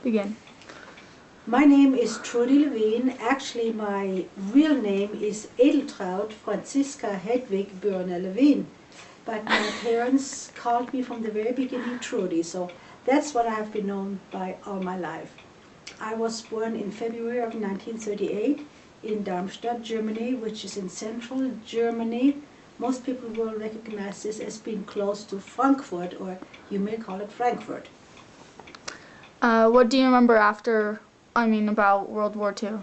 Begin. My name is Trudy Levine. Actually, my real name is Edeltraud Franziska Hedwig Börner Levine. But my parents called me from the very beginning Trudy, so that's what I have been known by all my life. I was born in February of 1938 in Darmstadt, Germany, which is in central Germany. Most people will recognize this as being close to Frankfurt, or you may call it Frankfurt. What do you remember about World War II?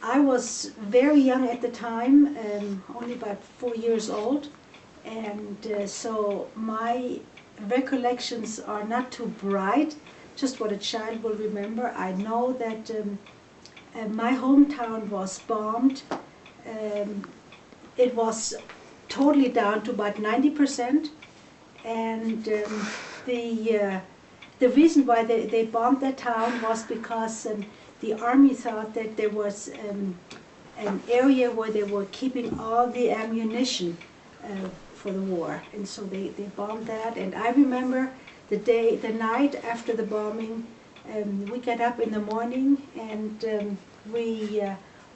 I was very young at the time, only about 4 years old, and so my recollections are not too bright, just what a child will remember. I know that my hometown was bombed. It was totally down to about 90%, and the reason why they bombed that town was because the army thought that there was an area where they were keeping all the ammunition for the war, and so they bombed that. And I remember the night after the bombing, we got up in the morning and we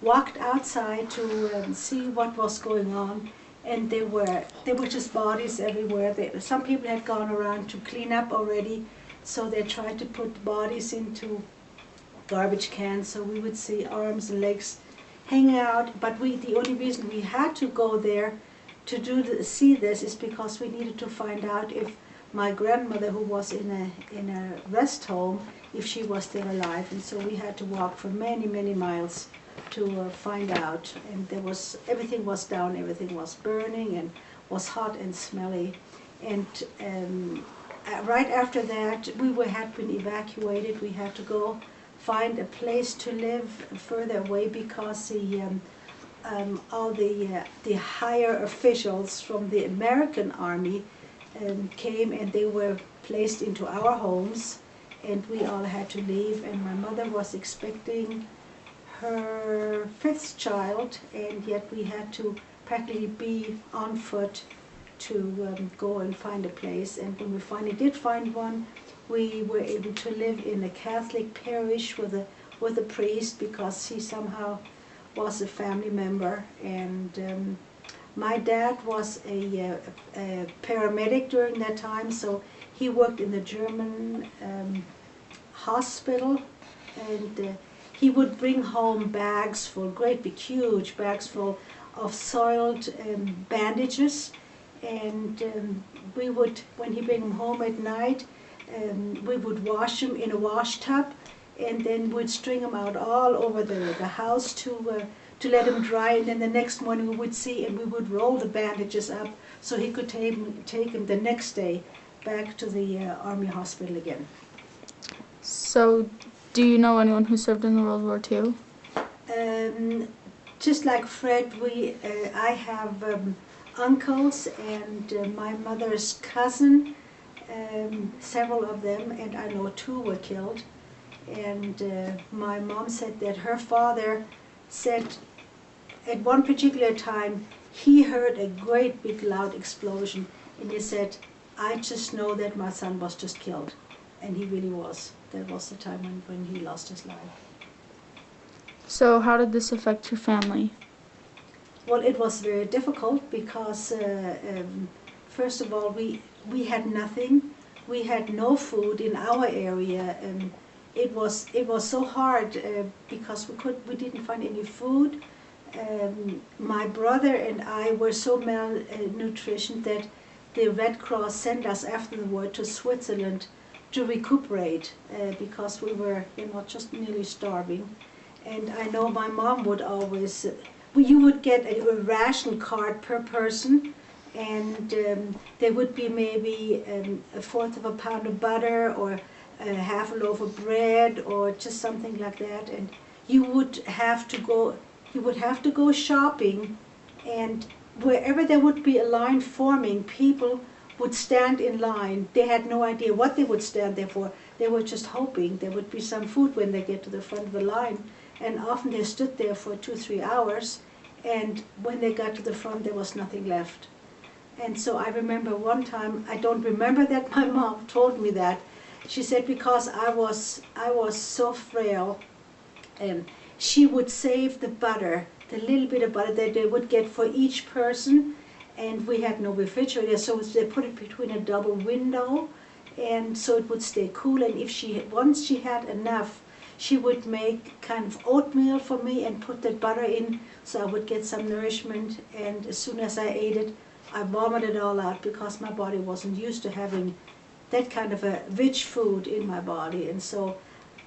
walked outside to see what was going on, and there were just bodies everywhere. Some people had gone around to clean up already, so they tried to put bodies into garbage cans, so we would see arms and legs hanging out. But the only reason we had to go there to see this is because we needed to find out if my grandmother, who was in a rest home, if she was still alive. And so we had to walk for many, many miles to find out. And everything was down, everything was burning and was hot and smelly. And right after that, we had been evacuated. We had to go find a place to live further away because all the higher officials from the American army came, and they were placed into our homes, and we all had to leave. And my mother was expecting her 5th child, and yet we had to practically be on foot to go and find a place. And when we finally did find one, we were able to live in a Catholic parish with a priest, because he somehow was a family member. And my dad was a paramedic during that time, so he worked in the German hospital, and he would bring home bags full, great big huge bags full of soiled bandages. And we would, when he bring them home at night, we would wash them in a wash tub, and then we'd string them out all over the house to let them dry. And then the next morning we would see, and we would roll the bandages up so he could take them the next day back to the army hospital again. So, do you know anyone who served in World War II? Just like Fred, I have uncles and my mother's cousin, several of them, and I know 2 were killed. And my mom said that her father said at one particular time he heard a great big loud explosion, and he said, "I just know that my son was just killed." And he really was. That was the time when he lost his life. So how did this affect your family? Well, it was very difficult because first of all, we had nothing. We had no food in our area, and it was so hard because we didn't find any food. My brother and I were so malnutrition that the Red Cross sent us after the war to Switzerland to recuperate because we were just nearly starving. And I know my mom would always, you would get a ration card per person, and there would be maybe 1/4 of a pound of butter, or half a loaf of bread, or just something like that. And you would have to go shopping, and wherever there would be a line forming, people would stand in line. They had no idea what they would stand there for. They were just hoping there would be some food when they get to the front of the line. And often they stood there for 2-3 hours, and when they got to the front, there was nothing left. And so I remember one time, I don't remember that, my mom told me that, She said because I was so frail, and she would save the butter, the little bit of butter that they would get for each person, and we had no refrigerator, so they put it between a double window, and so it would stay cool. And if once she had enough, she would make kind of oatmeal for me and put that butter in, so I would get some nourishment. And as soon as I ate it, I vomited it all out because my body wasn't used to having that kind of a rich food in my body. And so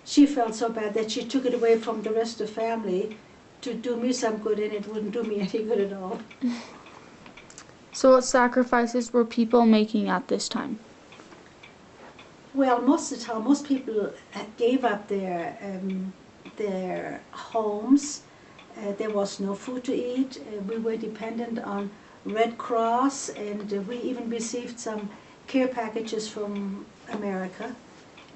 she felt so bad that she took it away from the rest of the family to do me some good, and it wouldn't do me any good at all. So what sacrifices were people making at this time? Well, most of the time, most people gave up their homes. There was no food to eat. We were dependent on Red Cross, and we even received some care packages from America.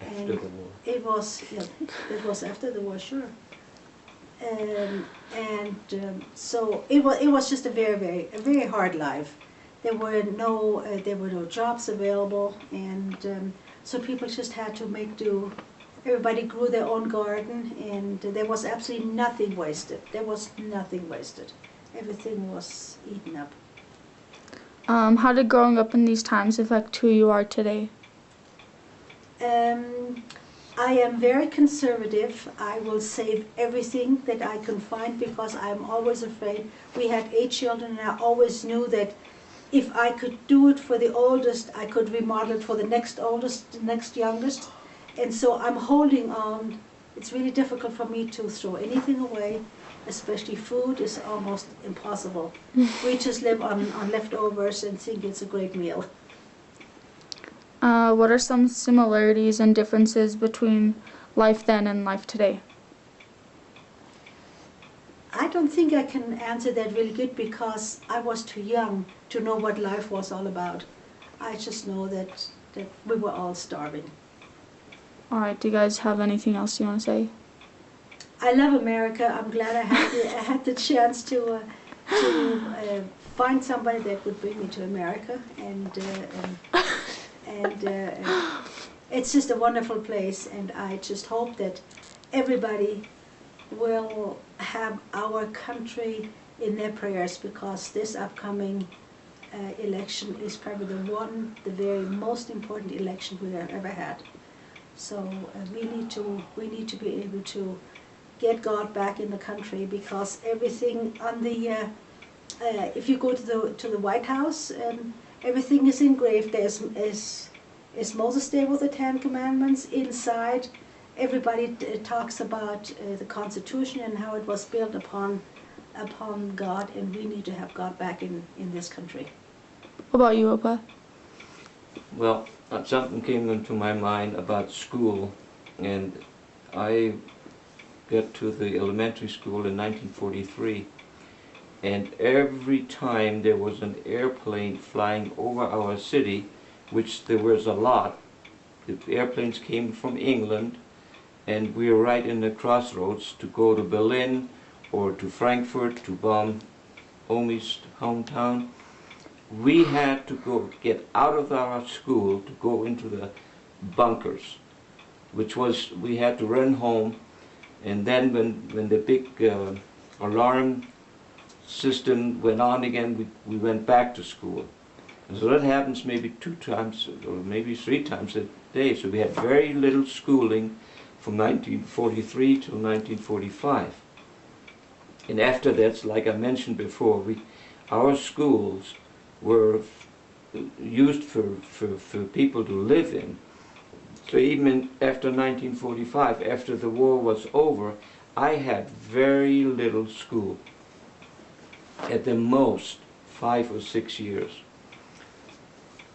After the war. It was, yeah, it was after the war, sure. So it was just a very hard life. There were no jobs available, and so people just had to make do. Everybody grew their own garden, and there was absolutely nothing wasted. There was nothing wasted. Everything was eaten up. How did growing up in these times affect who you are today? I am very conservative. I will save everything that I can find because I'm always afraid. We had 8 children, and I always knew that if I could do it for the oldest, I could remodel it for the next oldest, the next youngest. And so I'm holding on. It's really difficult for me to throw anything away, especially food is almost impossible. We just live on leftovers and think it's a great meal. What are some similarities and differences between life then and life today? I don't think I can answer that really good because I was too young to know what life was all about. I just know that we were all starving. All right, do you guys have anything else you want to say? I love America. I'm glad I had the chance to find somebody that would bring me to America, and it's just a wonderful place, and I just hope that everybody will have our country in their prayers, because this upcoming election is probably the very most important election we have ever had. So we need to be able to get God back in the country, because everything on the if you go to the White House, everything is engraved. Is Moses there with the 10 Commandments inside? Everybody talks about the Constitution and how it was built upon God, and we need to have God back in this country. What about you, Opa? Well, something came into my mind about school, and I got to the elementary school in 1943, and every time there was an airplane flying over our city, which there was a lot, the airplanes came from England, and we were right in the crossroads to go to Berlin or to Frankfurt to bomb Omi's hometown. We had to get out of our school to go into the bunkers, which was, we had to run home, and then when the big alarm system went on again, we went back to school. And so that happens maybe 2 times or maybe 3 times a day. So we had very little schooling from 1943 till 1945. And after that, like I mentioned before, our schools were used for people to live in. So even after 1945, after the war was over, I had very little school. At the most, 5 or 6 years,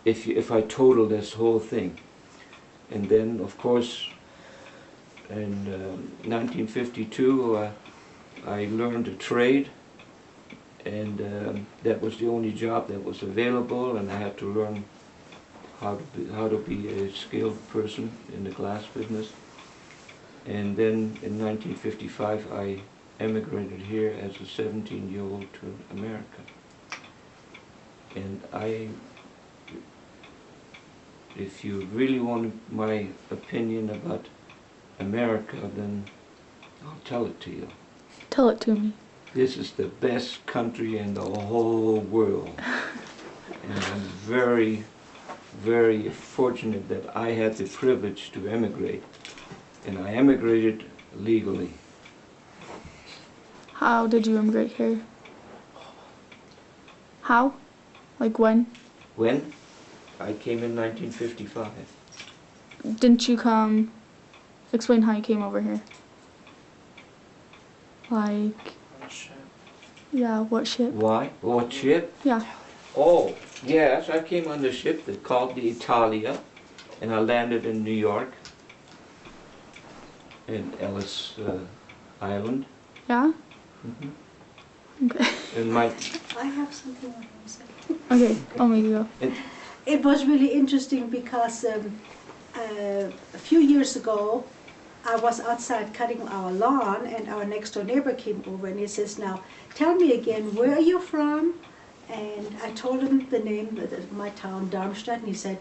if I total this whole thing. And then, of course, in 1952, I learned a trade, and that was the only job that was available, and I had to learn how to be a skilled person in the glass business. And then in 1955, I emigrated here as a 17-year-old to America. And if you really want my opinion about America, then I'll tell it to you. Tell it to me. This is the best country in the whole world. And I'm very, very fortunate that I had the privilege to emigrate. And I emigrated legally. How did you immigrate here? How? Like when? When? I came in 1955. Didn't you come? Explain how you came over here. Like, yeah, what ship? Why? What ship? Yeah. Oh, yes, I came on the ship that called the Italia, and I landed in New York, in Ellis Island. Yeah? Mhm. Okay. And my, I have something I want to say. Okay, Omi, you go. It was really interesting because a few years ago, I was outside cutting our lawn, and our next door neighbor came over and he says, "Now, tell me again, where are you from?" And I told him the name of my town, Darmstadt, and he said,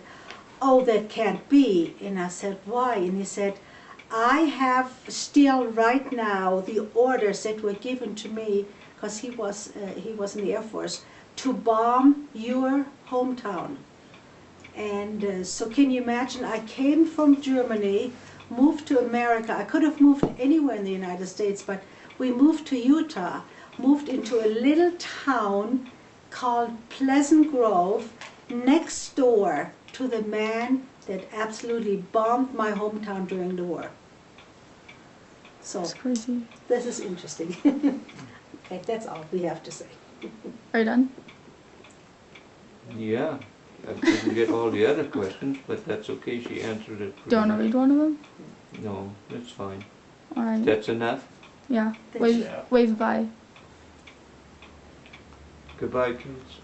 "Oh, that can't be." And I said, "Why?" And he said, "I have still right now the orders that were given to me," because he was in the Air Force, "to bomb your hometown." And so can you imagine, I came from Germany, moved to America. I could have moved anywhere in the United States, but we moved to Utah, moved into a little town called Pleasant Grove, next door to the man that absolutely bombed my hometown during the war. So That's crazy. this is interesting. Okay, that's all we have to say. Are you done? yeah, I didn't get all the other questions, but that's okay, she answered it. Do you want to read one of them? No, that's fine. Alright. That's enough? Yeah. Thank Wave, you. wave bye. Goodbye, kids.